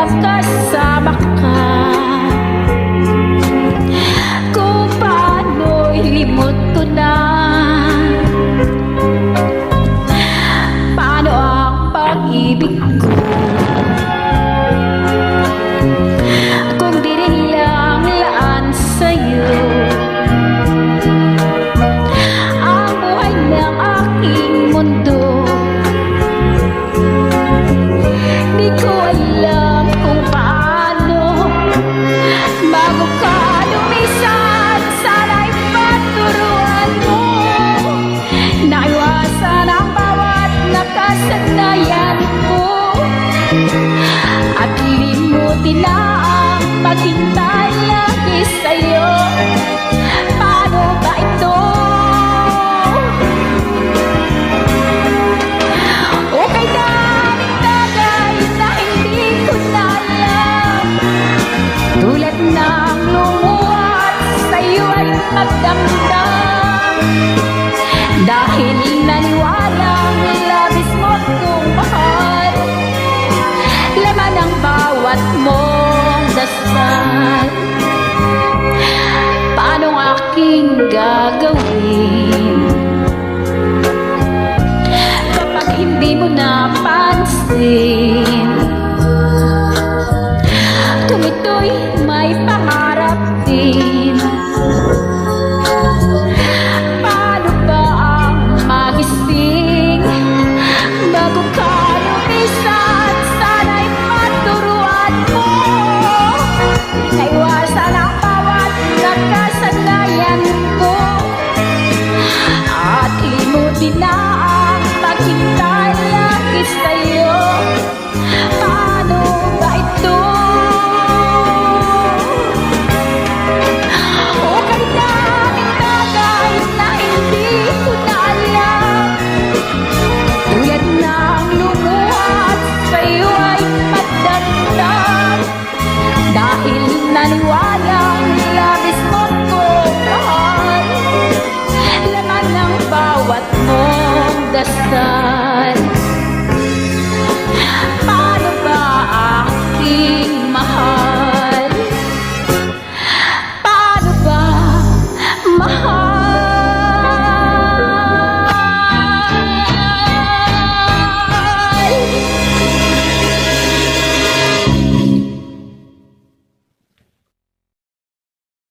makasama ka. Kung paano'y limot ko na, paano ang pag-ibig ko kung di rin lang laan sa'yo ang buhay ng aking mundo. Di ko alam kung paano bago ka lumisan, sana'y paturuan mo na iwasan ang bawat nakasanayan ko at limutin na ang paghintay lagi sa'yo. Paano ba ito? Okay daming bagay na hindi ko na alam, tulad ng lumuhat sa'yo ay magdamdam, dahil naniwalang labis mo kong mahal, laman ang bawat mong dasal. Paanong aking gagawin kapag hindi mo napansin kung ito'y